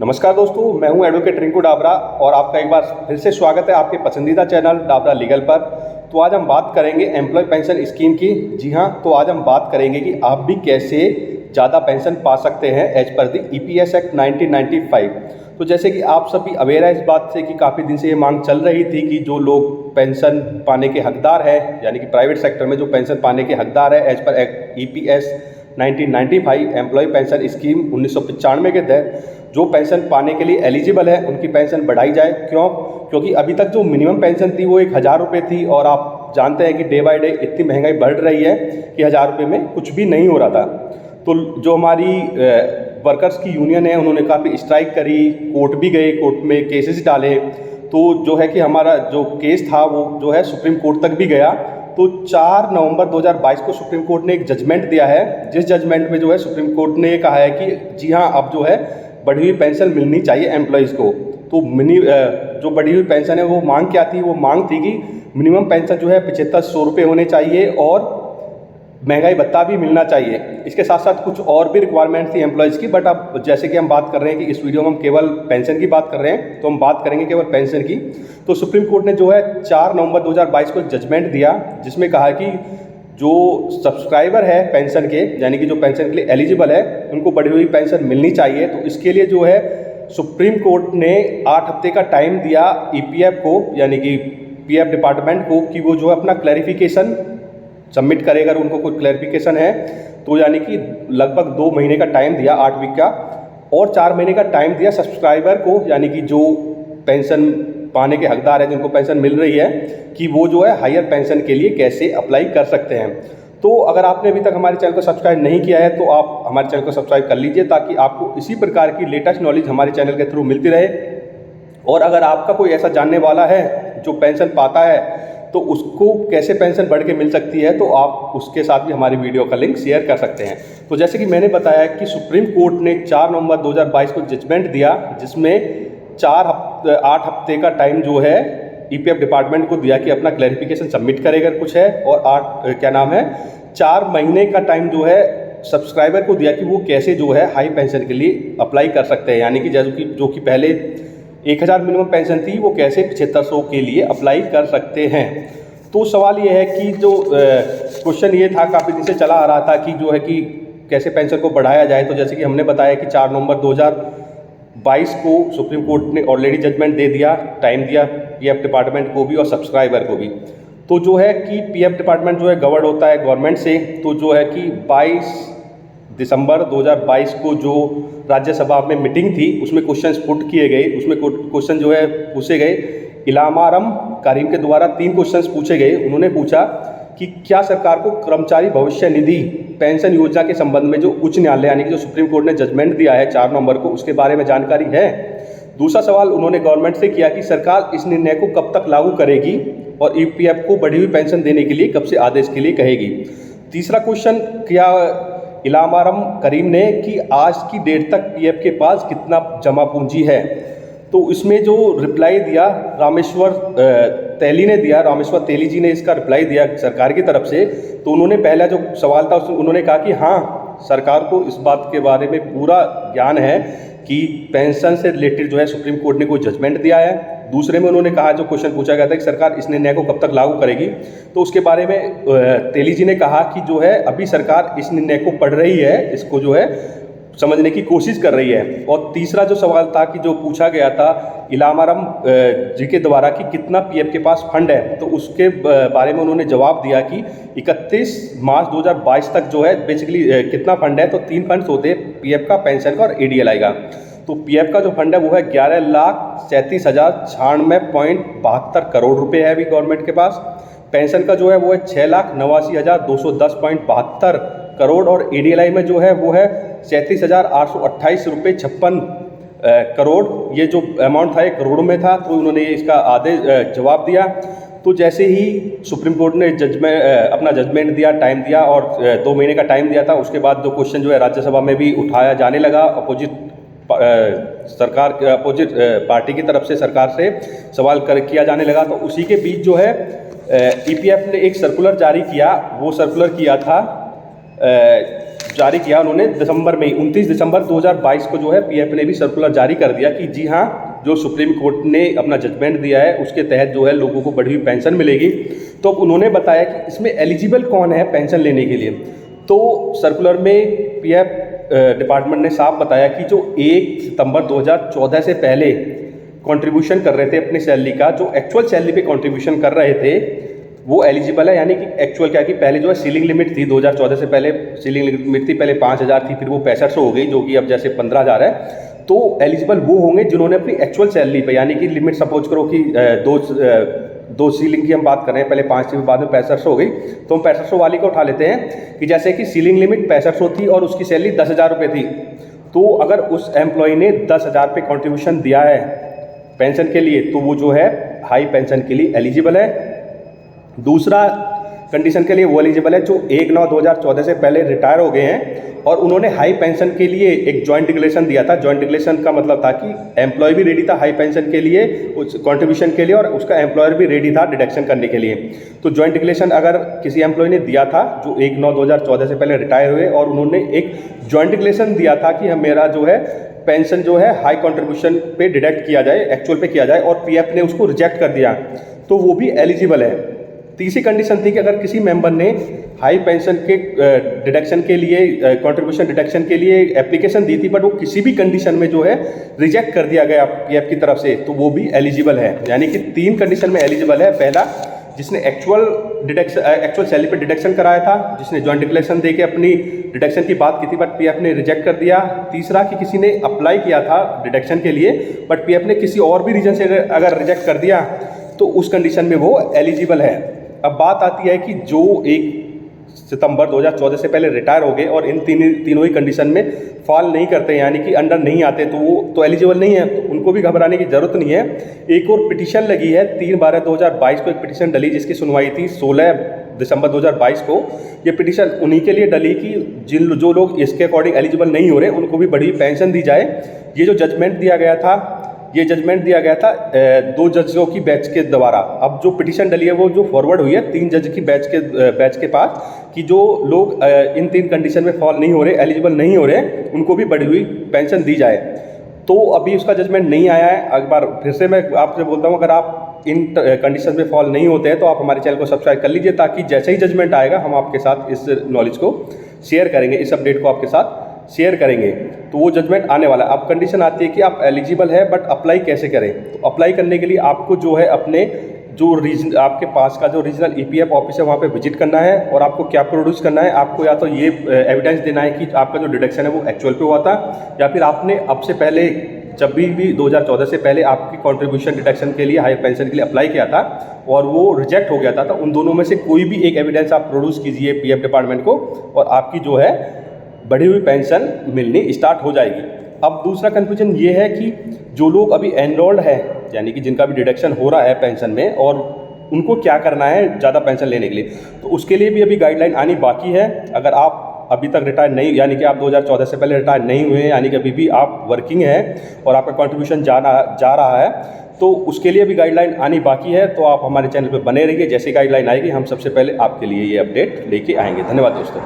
नमस्कार दोस्तों, मैं हूं एडवोकेट रिंकू डाबरा और आपका एक बार फिर से स्वागत है आपके पसंदीदा चैनल डाबरा लीगल पर। तो आज हम बात करेंगे एम्प्लॉय पेंशन स्कीम की। जी हां, तो आज हम बात करेंगे कि आप भी कैसे ज़्यादा पेंशन पा सकते हैं एज पर दी ईपीएस एक्ट 1995। तो जैसे कि आप सभी अवेयर है इस बात से कि काफ़ी दिन से ये मांग चल रही थी कि जो लोग पेंशन पाने के हकदार है, यानी कि प्राइवेट सेक्टर में जो पेंशन पाने के हकदार है as per act EPS 1995 employ pension scheme 1995 के तहत जो पेंशन पाने के लिए एलिजिबल है उनकी पेंशन बढ़ाई जाए। क्यों? क्योंकि अभी तक जो मिनिमम पेंशन थी वो 1000 रुपये थी और आप जानते हैं कि डे बाय डे इतनी महंगाई बढ़ रही है कि 1000 रुपये में कुछ भी नहीं हो रहा था। तो जो हमारी वर्कर्स की यूनियन है उन्होंने काफ़ी स्ट्राइक करी, कोर्ट भी गए, कोर्ट में केसेस डाले। तो जो है कि हमारा जो केस था वो जो है सुप्रीम कोर्ट तक भी गया। तो 4 नवंबर 2022 को सुप्रीम कोर्ट ने एक जजमेंट दिया है, जिस जजमेंट में जो है सुप्रीम कोर्ट ने ये कहा है कि जी हाँ, अब जो है बढ़ी हुई पेंशन मिलनी चाहिए एम्प्लॉयज़ को। तो जो बढ़ी हुई पेंशन है वो मांग क्या थी? वो मांग थी कि मिनिमम पेंशन जो है 7500 रुपये होने चाहिए और महंगाई भत्ता भी मिलना चाहिए। इसके साथ साथ कुछ और भी रिक्वायरमेंट थी एम्प्लॉयज़ की, बट अब जैसे कि हम बात कर रहे हैं कि इस वीडियो में हम केवल पेंशन की बात कर रहे हैं, तो हम बात करेंगे केवल पेंशन की। तो सुप्रीम कोर्ट ने जो है 4 नवंबर 2022 को एक जजमेंट दिया जिसमें कहा कि जो सब्सक्राइबर है पेंशन के, यानी कि जो पेंशन के लिए एलिजिबल है, उनको बढ़ी हुई पेंशन मिलनी चाहिए। तो इसके लिए जो है सुप्रीम कोर्ट ने 8 हफ्ते का टाइम दिया ईपीएफ को, यानी कि पीएफ डिपार्टमेंट को, कि वो जो है अपना क्लैरिफिकेशन सबमिट करे। अगर उनको कोई क्लैरिफिकेशन है तो यानी कि लगभग 2 महीने का टाइम दिया, 8 वीक का, और 4 महीने का टाइम दिया सब्सक्राइबर को, यानी कि जो पेंशन पाने के हकदार है, जिनको पेंशन मिल रही है, कि वो जो है हायर पेंशन के लिए कैसे अप्लाई कर सकते हैं। तो अगर आपने अभी तक हमारे चैनल को सब्सक्राइब नहीं किया है तो आप हमारे चैनल को सब्सक्राइब कर लीजिए, ताकि आपको इसी प्रकार की लेटेस्ट नॉलेज हमारे चैनल के थ्रू मिलती रहे। और अगर आपका कोई ऐसा जानने वाला है जो पेंशन पाता है तो उसको कैसे पेंशन बढ़ के मिल सकती है, तो आप उसके साथ भी हमारी वीडियो का लिंक शेयर कर सकते हैं। तो जैसे कि मैंने बताया कि सुप्रीम कोर्ट ने 4 नवंबर 2022 को जजमेंट दिया जिसमें 8 हफ्ते का टाइम जो है ईपीएफ डिपार्टमेंट को दिया कि अपना क्लैरिफिकेशन सबमिट करे अगर कुछ है, और 4 महीने का टाइम जो है सब्सक्राइबर को दिया कि वो कैसे जो है हाई पेंशन के लिए अप्लाई कर सकते हैं, यानी कि जो कि पहले 1000 मिनिमम पेंशन थी वो कैसे 7500 के लिए अप्लाई कर सकते हैं। तो सवाल ये है कि जो क्वेश्चन ये था, काफ़ी दिन से चला आ रहा था कि जो है कि कैसे पेंशन को बढ़ाया जाए। तो जैसे कि हमने बताया कि 4 नवंबर 2022 को सुप्रीम कोर्ट ने ऑलरेडी जजमेंट दे दिया, टाइम दिया पीएफ डिपार्टमेंट को भी और सब्सक्राइबर को भी। तो जो है कि पीएफ डिपार्टमेंट जो है गवर्न होता है गवर्नमेंट से। तो जो है कि 22 दिसंबर 2022 को जो राज्यसभा में मीटिंग थी उसमें क्वेश्चंस पुट किए गए। उसमें क्वेश्चन जो है पूछे गए, इलामारम करीम के द्वारा 3 क्वेश्चंस पूछे गए। उन्होंने पूछा कि क्या सरकार को कर्मचारी भविष्य निधि पेंशन योजना के संबंध में जो उच्च न्यायालय, यानी कि जो सुप्रीम कोर्ट ने जजमेंट दिया है 4 नवंबर को, उसके बारे में जानकारी है। दूसरा सवाल उन्होंने गवर्नमेंट से किया कि सरकार इस निर्णय को कब तक लागू करेगी और ईपीएफ को बढ़ी हुई पेंशन देने के लिए कब से आदेश के लिए कहेगी। तीसरा क्वेश्चन किया इलामारम करीम ने कि आज की डेट तक पीएफ के पास कितना जमा पूंजी है। तो इसमें जो रिप्लाई दिया रामेश्वर तेली जी ने इसका रिप्लाई दिया सरकार की तरफ से। तो उन्होंने पहला जो सवाल था उन्होंने कहा कि हाँ, सरकार को इस बात के बारे में पूरा ज्ञान है कि पेंशन से रिलेटेड जो है सुप्रीम कोर्ट ने कोई जजमेंट दिया है। दूसरे में उन्होंने कहा, जो क्वेश्चन पूछा गया था कि सरकार इस निर्णय को कब तक लागू करेगी, तो उसके बारे में तेली जी ने कहा कि जो है अभी सरकार इस निर्णय को पढ़ रही है, इसको जो है समझने की कोशिश कर रही है। और तीसरा जो सवाल था कि जो पूछा गया था इलामारम जी के द्वारा कि कितना पीएफ के पास फंड है, तो उसके बारे में उन्होंने जवाब दिया कि 31 मार्च 2022 तक जो है बेसिकली कितना फंड है, तो 3 फंड्स होते हैं, पीएफ का, पेंशन का और एडीएलआई का। तो पीएफ का जो फंड है वो है 11,37,096.72 करोड़ रुपए है अभी गवर्नमेंट के पास। पेंशन का जो है वो है 6,89,210.72 करोड़, और एडीएलआई में जो है वो है 37,828 रुपये 56 करोड़। ये जो अमाउंट था ये करोड़ों में था। तो उन्होंने इसका आदेश जवाब दिया। तो जैसे ही सुप्रीम कोर्ट ने अपना जजमेंट दिया, टाइम दिया और 2 महीने का टाइम दिया था, उसके बाद जो क्वेश्चन जो है राज्यसभा में भी उठाया जाने लगा। अपोजिट पार्टी की तरफ से सरकार से सवाल किया जाने लगा। तो उसी के बीच जो है ईपीएफ ने एक सर्कुलर जारी किया। वो सर्कुलर किया था जारी किया उन्होंने दिसंबर में, 29 दिसंबर 2022 को जो है पीएफ ने भी सर्कुलर जारी कर दिया कि जी हाँ, जो सुप्रीम कोर्ट ने अपना जजमेंट दिया है उसके तहत जो है लोगों को बढ़ी हुई पेंशन मिलेगी। तो उन्होंने बताया कि इसमें एलिजिबल कौन है पेंशन लेने के लिए। तो सर्कुलर में पीएफ डिपार्टमेंट ने साफ बताया कि जो 1 सितंबर 2014 से पहले कंट्रीब्यूशन कर रहे थे अपनी सैलरी का, जो एक्चुअल सैलरी पे कंट्रीब्यूशन कर रहे थे वो एलिजिबल है। यानी कि एक्चुअल क्या कि पहले जो है सीलिंग लिमिट थी 2014 से पहले सीलिंग लिमिट थी, पहले 5000 थी, फिर वो 6500 हो गई, जो कि अब जैसे 15000 है। तो एलिजिबल वो होंगे जिन्होंने अपनी एक्चुअल सैलरी पे, यानी कि लिमिट सपोज करो कि दो सीलिंग की हम बात कर रहे हैं, पहले 5 थी बाद में 6500 हो गई, तो हम 6500 वाली को उठा लेते हैं कि जैसे कि सीलिंग लिमिट 6500 थी और उसकी सैलरी 10,000 रुपये थी। तो अगर उस एम्प्लॉय ने 10,000 पे कॉन्ट्रीब्यूशन दिया है पेंशन के लिए तो वो जो है हाई पेंशन के लिए एलिजिबल है। दूसरा कंडीशन के लिए वो एलिजिबल है जो 1/9/2014 से पहले रिटायर हो गए हैं और उन्होंने हाई पेंशन के लिए एक जॉइंट डिक्लेरेशन दिया था। जॉइंट डिक्लेरेशन का मतलब था कि एम्प्लॉय भी रेडी था हाई पेंशन के लिए, उस कॉन्ट्रीब्यूशन के लिए, और उसका एम्प्लॉयर भी रेडी था डिडक्शन करने के लिए। तो जॉइंट डिक्लेरेशन अगर किसी एम्प्लॉय ने दिया था जो 1/9/2014 से पहले रिटायर हुए और उन्होंने एक जॉइंट डिक्लेरेशन दिया था कि मेरा जो है पेंशन जो है हाई कॉन्ट्रीब्यूशन पे डिडक्ट किया जाए, एक्चुअल पे किया जाए, और पीएफ ने उसको रिजेक्ट कर दिया, तो वो भी एलिजिबल है। तीसरी कंडीशन थी कि अगर किसी मेंबर ने हाई पेंशन के डिडक्शन के लिए, कंट्रीब्यूशन डिडक्शन के लिए एप्लीकेशन दी थी बट वो किसी भी कंडीशन में जो है रिजेक्ट कर दिया गया पीएफ की तरफ से, तो वो भी एलिजिबल है। यानी कि 3 कंडीशन में एलिजिबल है। पहला, जिसने एक्चुअल सैलरी पे डिडक्शन कराया था, जिसने जॉइंट डिक्लेरेशन दे के अपनी डिडक्शन की बात की थी बट पीएफ ने रिजेक्ट कर दिया। तीसरा कि किसी ने अप्लाई किया था डिडक्शन के लिए बट पीएफ ने किसी और भी रीजन से अगर रिजेक्ट कर दिया तो उस कंडीशन में वो एलिजिबल है। अब बात आती है कि जो 1 सितंबर 2014 से पहले रिटायर हो गए और इन तीनों ही कंडीशन में फॉल नहीं करते, यानी कि अंडर नहीं आते, तो वो तो एलिजिबल नहीं है, तो उनको भी घबराने की ज़रूरत नहीं है। एक और पिटीशन लगी है 3/12/2022 को, एक पिटीशन डली जिसकी सुनवाई थी 16 दिसंबर 2022 को। ये पिटीशन उन्हीं के लिए डली कि जो लोग इसके अकॉर्डिंग एलिजिबल नहीं हो रहे उनको भी बड़ी पेंशन दी जाए। ये जो जजमेंट दिया गया था, ये जजमेंट दिया गया था 2 जजों की बेंच के द्वारा। अब जो पिटीशन डली है वो जो फॉरवर्ड हुई है 3 जज की बेंच के पास कि जो लोग इन 3 कंडीशन में फॉल नहीं हो रहे, एलिजिबल नहीं हो रहे, उनको भी बढ़ी हुई पेंशन दी जाए। तो अभी उसका जजमेंट नहीं आया है। एक बार फिर से मैं आपसे बोलता हूँ, अगर आप इन कंडीशन में फॉल नहीं होते हैं तो आप हमारे चैनल को सब्सक्राइब कर लीजिए, ताकि जैसे ही जजमेंट आएगा हम आपके साथ इस नॉलेज को शेयर करेंगे, इस अपडेट को आपके साथ शेयर करेंगे। तो वो जजमेंट आने वाला है। अब कंडीशन आती है कि आप एलिजिबल है बट अप्लाई कैसे करें। तो अप्लाई करने के लिए आपको जो है अपने जो आपके पास का जो रीजनल ईपीएफ ऑफिस है वहाँ पे विजिट करना है, और आपको क्या प्रोड्यूस करना है, आपको या तो ये एविडेंस देना है कि आपका जो डिडक्शन है वो एक्चुअल पे हुआ था, या फिर आपने अब से पहले जब भी 2014 से पहले आपकी कंट्रीब्यूशन डिडक्शन के लिए हाई पेंशन के लिए अप्लाई किया था और वो रिजेक्ट हो गया था, तो उन दोनों में से कोई भी एक एविडेंस आप प्रोड्यूस कीजिए पीएफ डिपार्टमेंट को, और आपकी जो है बढ़ी हुई पेंशन मिलनी स्टार्ट हो जाएगी। अब दूसरा कन्फ्यूजन ये है कि जो लोग अभी एनरोल्ड है, यानी कि जिनका भी डिडक्शन हो रहा है पेंशन में, और उनको क्या करना है ज़्यादा पेंशन लेने के लिए, तो उसके लिए भी अभी गाइडलाइन आनी बाकी है। अगर आप अभी तक रिटायर नहीं, यानी कि आप 2014 से पहले रिटायर नहीं हुए हैं, यानी कि अभी भी आप वर्किंग हैं और आपका कंट्रीब्यूशन जा रहा है, तो उसके लिए भी गाइडलाइन आनी बाकी है। तो आप हमारे चैनल पर बने रहिए, जैसे गाइडलाइन आएगी हम सबसे पहले आपके लिए ये अपडेट लेके आएंगे। धन्यवाद दोस्तों।